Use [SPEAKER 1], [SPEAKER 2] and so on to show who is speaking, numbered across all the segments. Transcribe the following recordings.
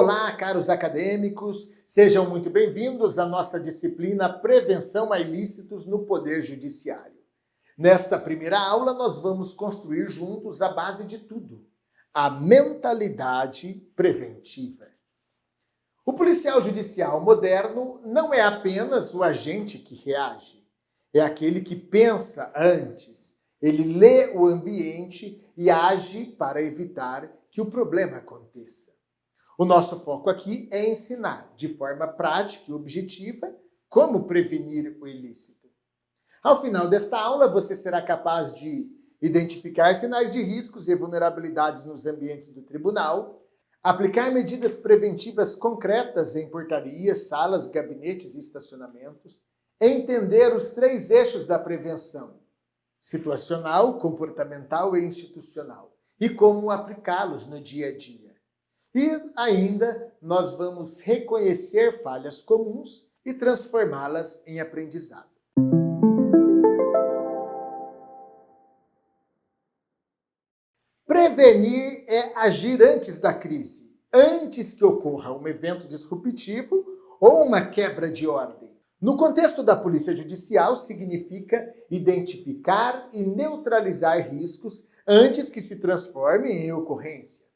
[SPEAKER 1] Olá, caros acadêmicos, sejam muito bem-vindos à nossa disciplina Prevenção a Ilícitos no Poder Judiciário. Nesta primeira aula, nós vamos construir juntos a base de tudo, a mentalidade preventiva. O policial judicial moderno não é apenas o agente que reage, é aquele que pensa antes, ele lê o ambiente e age para evitar que o problema aconteça. O nosso foco aqui é ensinar, de forma prática e objetiva, como prevenir o ilícito. Ao final desta aula, você será capaz de identificar sinais de riscos e vulnerabilidades nos ambientes do tribunal, aplicar medidas preventivas concretas em portarias, salas, gabinetes e estacionamentos, entender os 3 eixos da prevenção: situacional, comportamental e institucional, e como aplicá-los no dia a dia. E ainda nós vamos reconhecer falhas comuns e transformá-las em aprendizado. Prevenir é agir antes da crise, antes que ocorra um evento disruptivo ou uma quebra de ordem. No contexto da Polícia Judicial, significa identificar e neutralizar riscos antes que se transformem em ocorrência.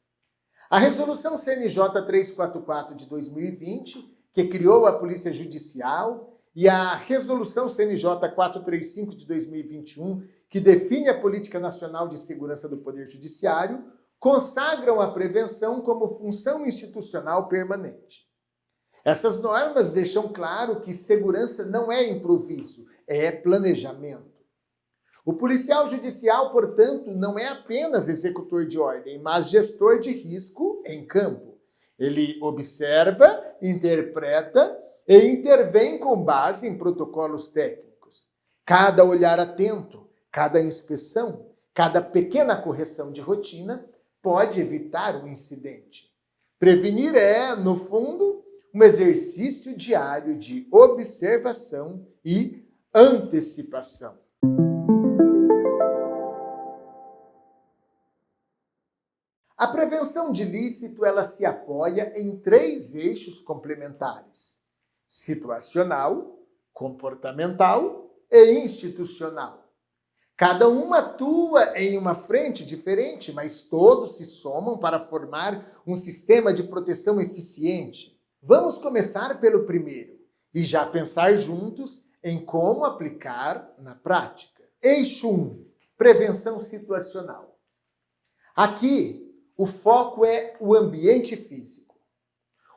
[SPEAKER 1] A Resolução CNJ 344 de 2020, que criou a Polícia Judicial, e a Resolução CNJ 435 de 2021, que define a Política Nacional de Segurança do Poder Judiciário, consagram a prevenção como função institucional permanente. Essas normas deixam claro que segurança não é improviso, é planejamento. O policial judicial, portanto, não é apenas executor de ordem, mas gestor de risco em campo. Ele observa, interpreta e intervém com base em protocolos técnicos. Cada olhar atento, cada inspeção, cada pequena correção de rotina pode evitar um incidente. Prevenir é, no fundo, um exercício diário de observação e antecipação. A prevenção de ilícito, ela se apoia em 3 eixos complementares: situacional, comportamental e institucional. Cada um atua em uma frente diferente, mas todos se somam para formar um sistema de proteção eficiente. Vamos começar pelo primeiro e já pensar juntos em como aplicar na prática. Eixo 1, prevenção situacional. Aqui, o foco é o ambiente físico.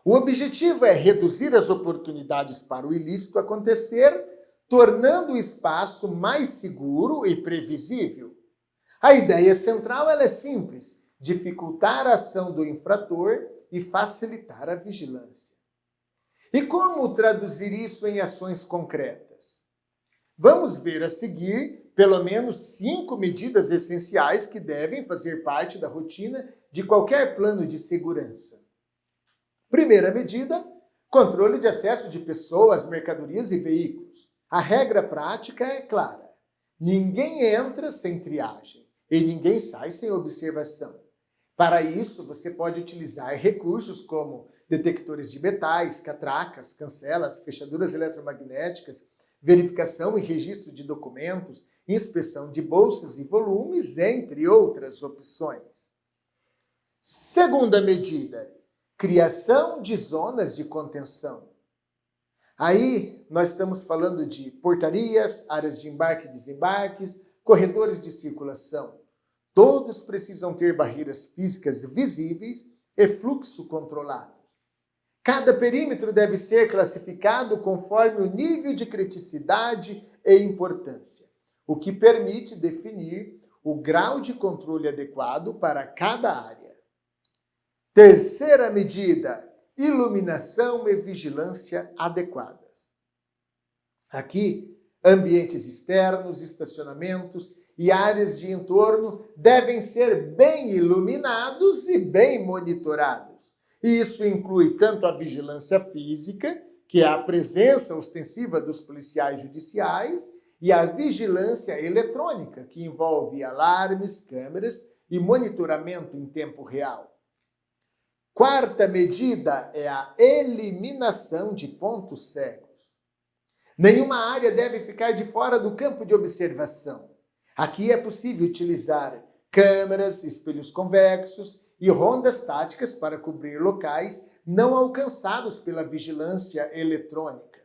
[SPEAKER 1] O objetivo é reduzir as oportunidades para o ilícito acontecer, tornando o espaço mais seguro e previsível. A ideia central ela é simples: dificultar a ação do infrator e facilitar a vigilância. E como traduzir isso em ações concretas? Vamos ver a seguir pelo menos 5 medidas essenciais que devem fazer parte da rotina de qualquer plano de segurança. Primeira medida: controle de acesso de pessoas, mercadorias e veículos. A regra prática é clara: ninguém entra sem triagem e ninguém sai sem observação. Para isso, você pode utilizar recursos como detectores de metais, catracas, cancelas, fechaduras eletromagnéticas, verificação e registro de documentos, inspeção de bolsas e volumes, entre outras opções. Segunda medida: criação de zonas de contenção. Aí nós estamos falando de portarias, áreas de embarque e desembarques, corredores de circulação. Todos precisam ter barreiras físicas visíveis e fluxo controlado. Cada perímetro deve ser classificado conforme o nível de criticidade e importância, o que permite definir o grau de controle adequado para cada área. Terceira medida: iluminação e vigilância adequadas. Aqui, ambientes externos, estacionamentos e áreas de entorno devem ser bem iluminados e bem monitorados. E isso inclui tanto a vigilância física, que é a presença ostensiva dos policiais judiciais, e a vigilância eletrônica, que envolve alarmes, câmeras e monitoramento em tempo real. Quarta medida é a eliminação de pontos cegos. Nenhuma área deve ficar de fora do campo de observação. Aqui é possível utilizar câmeras, espelhos convexos e rondas táticas para cobrir locais não alcançados pela vigilância eletrônica.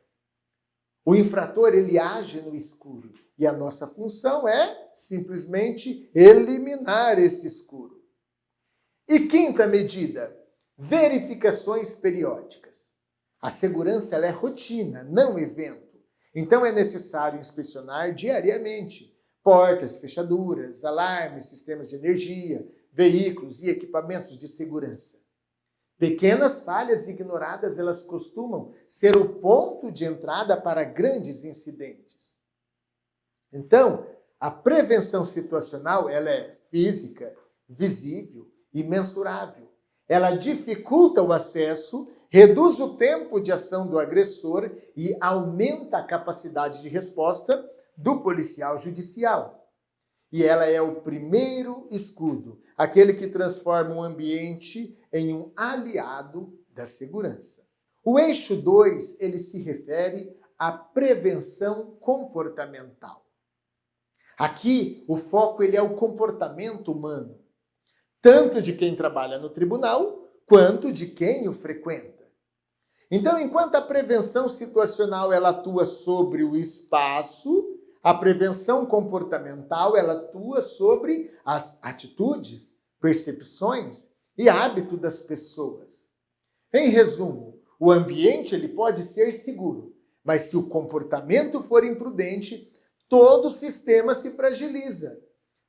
[SPEAKER 1] O infrator, ele age no escuro e a nossa função é simplesmente eliminar esse escuro. E quinta medida, verificações periódicas. A segurança ela é rotina, não evento. Então é necessário inspecionar diariamente portas, fechaduras, alarmes, sistemas de energia, veículos e equipamentos de segurança. Pequenas falhas ignoradas, elas costumam ser o ponto de entrada para grandes incidentes. Então, a prevenção situacional, ela é física, visível e mensurável. Ela dificulta o acesso, reduz o tempo de ação do agressor e aumenta a capacidade de resposta do policial judicial. E ela é o primeiro escudo, aquele que transforma um ambiente em um aliado da segurança. O eixo 2, ele se refere à prevenção comportamental. Aqui, o foco ele é o comportamento humano, tanto de quem trabalha no tribunal, quanto de quem o frequenta. Então, enquanto a prevenção situacional ela atua sobre o espaço, a prevenção comportamental ela atua sobre as atitudes, percepções e hábito das pessoas. Em resumo, o ambiente ele pode ser seguro, mas se o comportamento for imprudente, todo o sistema se fragiliza.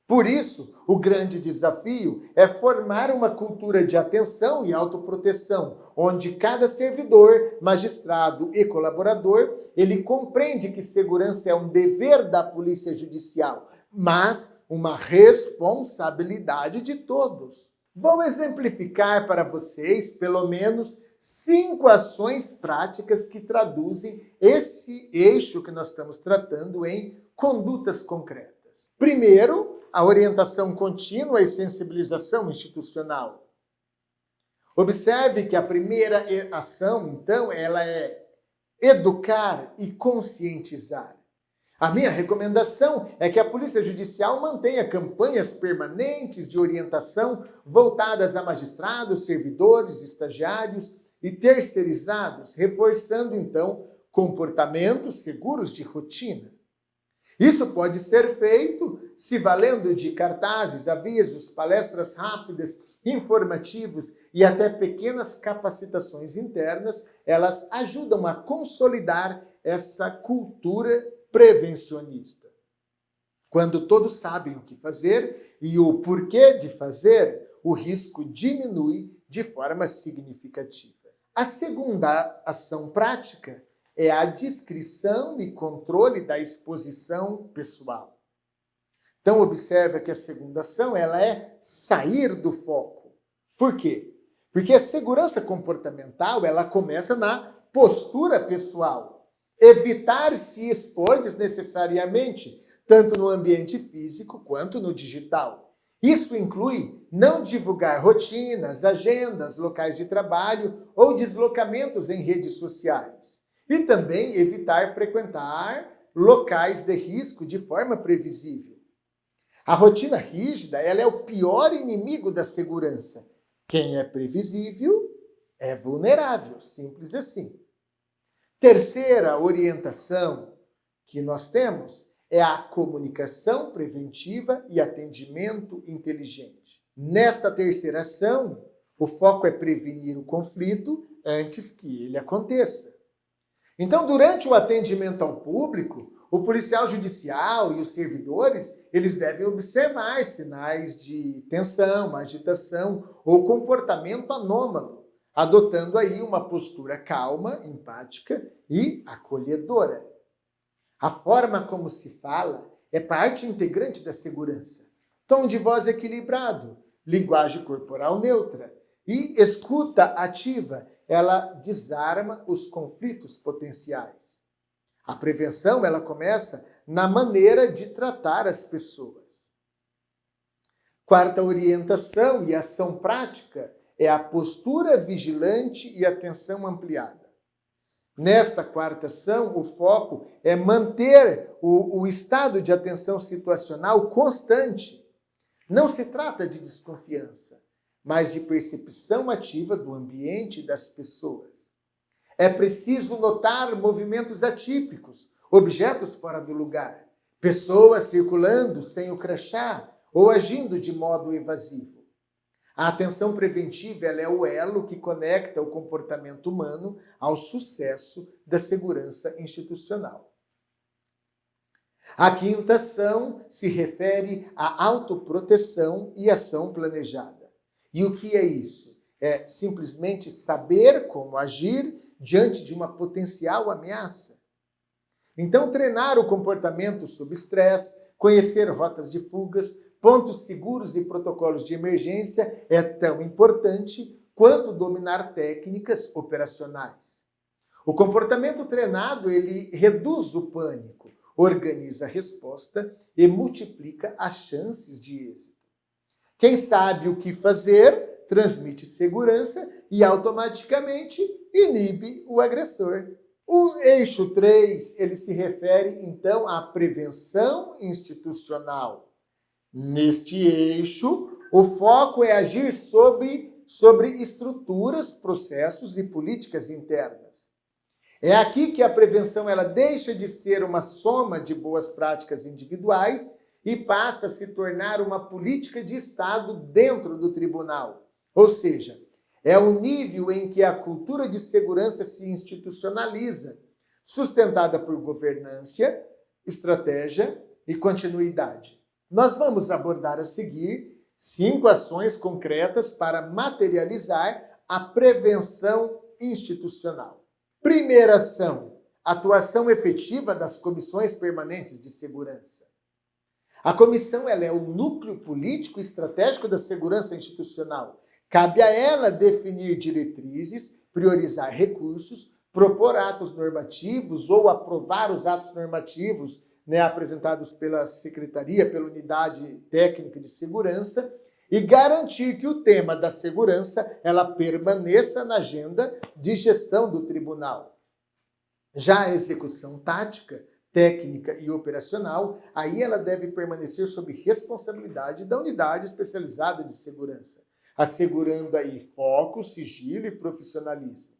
[SPEAKER 1] Por isso, o grande desafio é formar uma cultura de atenção e autoproteção, onde cada servidor, magistrado e colaborador, ele compreende que segurança é um dever da Polícia Judicial, mas uma responsabilidade de todos. Vou exemplificar para vocês, pelo menos, 5 ações práticas que traduzem esse eixo que nós estamos tratando em condutas concretas. Primeiro, a orientação contínua e sensibilização institucional. Observe que a primeira ação, então, ela é educar e conscientizar. A minha recomendação é que a Polícia Judicial mantenha campanhas permanentes de orientação voltadas a magistrados, servidores, estagiários e terceirizados, reforçando, então, comportamentos seguros de rotina. Isso pode ser feito se valendo de cartazes, avisos, palestras rápidas, informativos e até pequenas capacitações internas, elas ajudam a consolidar essa cultura prevencionista. Quando todos sabem o que fazer e o porquê de fazer, o risco diminui de forma significativa. A segunda ação prática é a descrição e controle da exposição pessoal. Então, observa que a segunda ação ela é sair do foco. Por quê? Porque a segurança comportamental ela começa na postura pessoal. Evitar se expor desnecessariamente, tanto no ambiente físico quanto no digital. Isso inclui não divulgar rotinas, agendas, locais de trabalho ou deslocamentos em redes sociais. E também evitar frequentar locais de risco de forma previsível. A rotina rígida ela é o pior inimigo da segurança. Quem é previsível é vulnerável, simples assim. Terceira orientação que nós temos é a comunicação preventiva e atendimento inteligente. Nesta terceira ação, o foco é prevenir o conflito antes que ele aconteça. Então, durante o atendimento ao público, o policial judicial e os servidores, eles devem observar sinais de tensão, agitação ou comportamento anômalo, adotando aí uma postura calma, empática e acolhedora. A forma como se fala é parte integrante da segurança. Tom de voz equilibrado, linguagem corporal neutra e escuta ativa, ela desarma os conflitos potenciais. A prevenção, ela começa na maneira de tratar as pessoas. Quarta orientação e ação prática é a postura vigilante e atenção ampliada. Nesta quarta ação, o foco é manter o estado de atenção situacional constante. Não se trata de desconfiança, mas de percepção ativa do ambiente e das pessoas. É preciso notar movimentos atípicos, objetos fora do lugar, pessoas circulando sem o crachá ou agindo de modo evasivo. A atenção preventiva ela é o elo que conecta o comportamento humano ao sucesso da segurança institucional. A quinta ação se refere à autoproteção e ação planejada. E o que é isso? É simplesmente saber como agir diante de uma potencial ameaça. Então, treinar o comportamento sob estresse, conhecer rotas de fugas, pontos seguros e protocolos de emergência é tão importante quanto dominar técnicas operacionais. O comportamento treinado, ele reduz o pânico, organiza a resposta e multiplica as chances de êxito. Quem sabe o que fazer, transmite segurança e automaticamente inibe o agressor. O eixo 3, ele se refere, então, à prevenção institucional. Neste eixo, o foco é agir sobre estruturas, processos e políticas internas. É aqui que a prevenção ela deixa de ser uma soma de boas práticas individuais e passa a se tornar uma política de Estado dentro do tribunal. Ou seja, é o nível em que a cultura de segurança se institucionaliza, sustentada por governança, estratégia e continuidade. Nós vamos abordar a seguir 5 ações concretas para materializar a prevenção institucional. Primeira ação, atuação efetiva das comissões permanentes de segurança. A comissão ela é o núcleo político e estratégico da segurança institucional. Cabe a ela definir diretrizes, priorizar recursos, propor atos normativos ou aprovar os atos normativos apresentados pela Secretaria, pela Unidade Técnica de Segurança, e garantir que o tema da segurança ela permaneça na agenda de gestão do tribunal. Já a execução tática, técnica e operacional, aí ela deve permanecer sob responsabilidade da Unidade Especializada de Segurança, assegurando aí foco, sigilo e profissionalismo.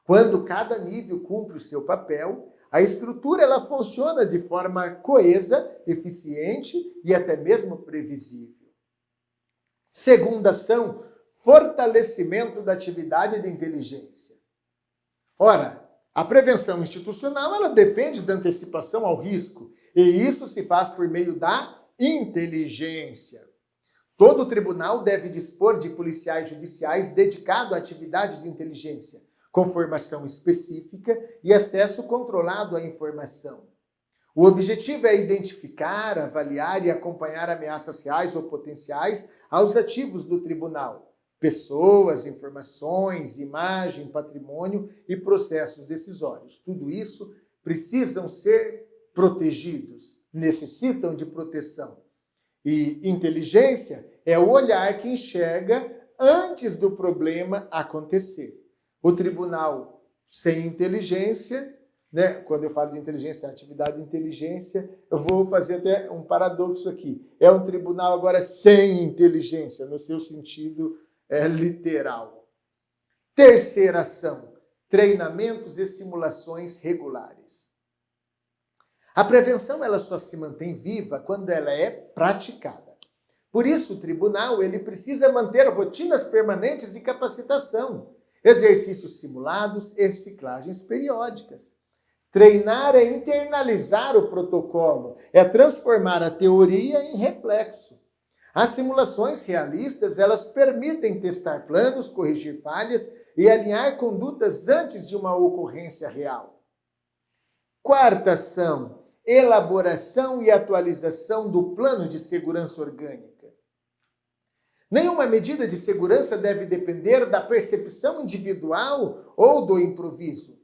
[SPEAKER 1] Quando cada nível cumpre o seu papel, a estrutura ela funciona de forma coesa, eficiente e até mesmo previsível. Segunda ação, fortalecimento da atividade de inteligência. Ora, a prevenção institucional ela depende da antecipação ao risco, e isso se faz por meio da inteligência. Todo tribunal deve dispor de policiais judiciais dedicados à atividade de inteligência, com formação específica e acesso controlado à informação. O objetivo é identificar, avaliar e acompanhar ameaças reais ou potenciais aos ativos do tribunal, pessoas, informações, imagem, patrimônio e processos decisórios. Tudo isso precisam ser protegidos, necessitam de proteção. E inteligência é o olhar que enxerga antes do problema acontecer. O tribunal sem inteligência, quando eu falo de inteligência, atividade de inteligência, eu vou fazer até um paradoxo aqui. É um tribunal agora sem inteligência, no seu sentido literal. Terceira ação, treinamentos e simulações regulares. A prevenção ela só se mantém viva quando ela é praticada. Por isso, o tribunal ele precisa manter rotinas permanentes de capacitação, exercícios simulados e ciclagens periódicas. Treinar é internalizar o protocolo, é transformar a teoria em reflexo. As simulações realistas, elas permitem testar planos, corrigir falhas e alinhar condutas antes de uma ocorrência real. Quarta ação, elaboração e atualização do plano de segurança orgânica. Nenhuma medida de segurança deve depender da percepção individual ou do improviso.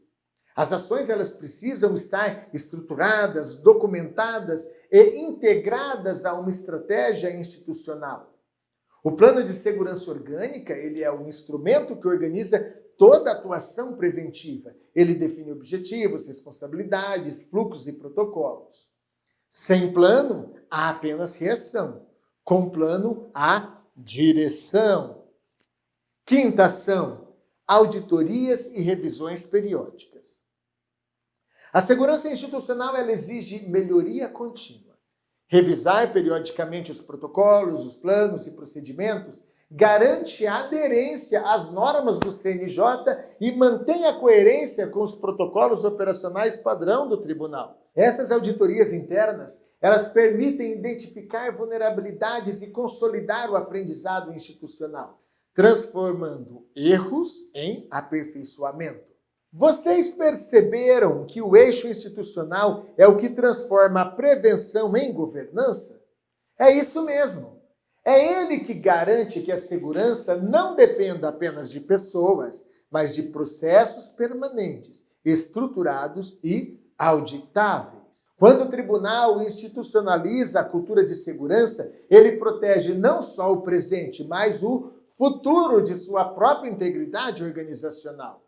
[SPEAKER 1] As ações elas precisam estar estruturadas, documentadas e integradas a uma estratégia institucional. O plano de segurança orgânica, ele é um instrumento que organiza toda a atuação preventiva. Ele define objetivos, responsabilidades, fluxos e protocolos. Sem plano, há apenas reação. Com plano, há direção. Quinta ação, auditorias e revisões periódicas. A segurança institucional ela exige melhoria contínua. Revisar periodicamente os protocolos, os planos e procedimentos garante a aderência às normas do CNJ e mantém a coerência com os protocolos operacionais padrão do tribunal. Essas auditorias internas, elas permitem identificar vulnerabilidades e consolidar o aprendizado institucional, transformando erros em aperfeiçoamento. Vocês perceberam que o eixo institucional é o que transforma a prevenção em governança? É isso mesmo. É ele que garante que a segurança não dependa apenas de pessoas, mas de processos permanentes, estruturados e auditáveis. Quando o tribunal institucionaliza a cultura de segurança, ele protege não só o presente, mas o futuro de sua própria integridade organizacional.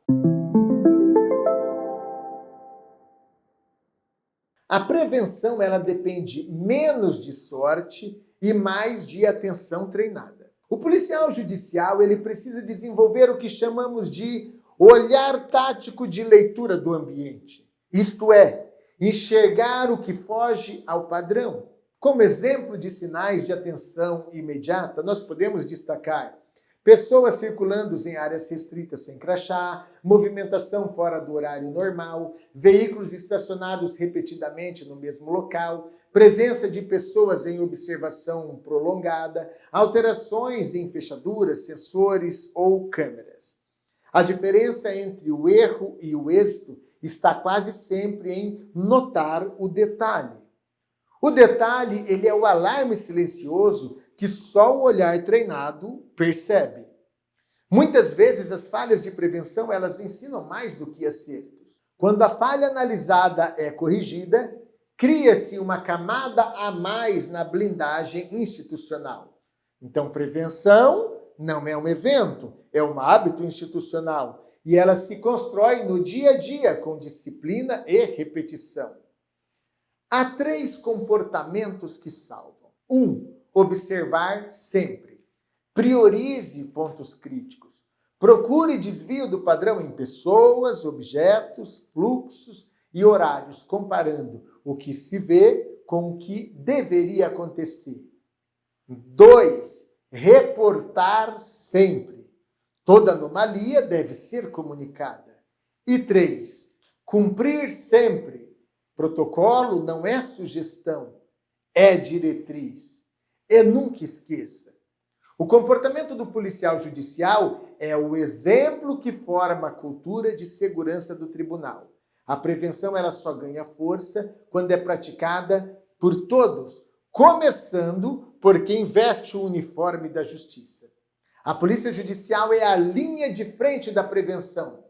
[SPEAKER 1] A prevenção ela depende menos de sorte e mais de atenção treinada. O policial judicial ele precisa desenvolver o que chamamos de olhar tático de leitura do ambiente. Isto é, enxergar o que foge ao padrão. Como exemplo de sinais de atenção imediata, nós podemos destacar pessoas circulando em áreas restritas sem crachá, movimentação fora do horário normal, veículos estacionados repetidamente no mesmo local, presença de pessoas em observação prolongada, alterações em fechaduras, sensores ou câmeras. A diferença entre o erro e o êxito está quase sempre em notar o detalhe. O detalhe, ele é o alarme silencioso que só o olhar treinado percebe. Muitas vezes as falhas de prevenção, elas ensinam mais do que acertos. Quando a falha analisada é corrigida, cria-se uma camada a mais na blindagem institucional. Então, prevenção não é um evento, é um hábito institucional. E ela se constrói no dia a dia com disciplina e repetição. Há 3 comportamentos que salvam. 1. Observar sempre. Priorize pontos críticos. Procure desvio do padrão em pessoas, objetos, fluxos e horários, comparando o que se vê com o que deveria acontecer. 2. Reportar sempre. Toda anomalia deve ser comunicada. E 3. Cumprir sempre. Protocolo não é sugestão, é diretriz. E nunca esqueça, o comportamento do policial judicial é o exemplo que forma a cultura de segurança do tribunal. A prevenção ela só ganha força quando é praticada por todos, começando por quem veste o uniforme da justiça. A polícia judicial é a linha de frente da prevenção.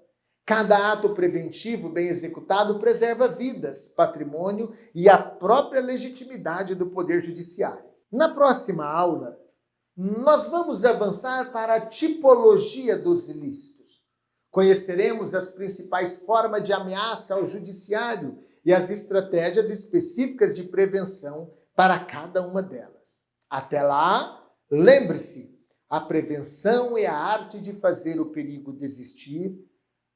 [SPEAKER 1] Cada ato preventivo bem executado preserva vidas, patrimônio e a própria legitimidade do Poder Judiciário. Na próxima aula, nós vamos avançar para a tipologia dos ilícitos. Conheceremos as principais formas de ameaça ao judiciário e as estratégias específicas de prevenção para cada uma delas. Até lá, lembre-se, a prevenção é a arte de fazer o perigo desistir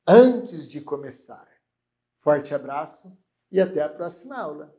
[SPEAKER 1] antes de começar. Forte abraço e até a próxima aula.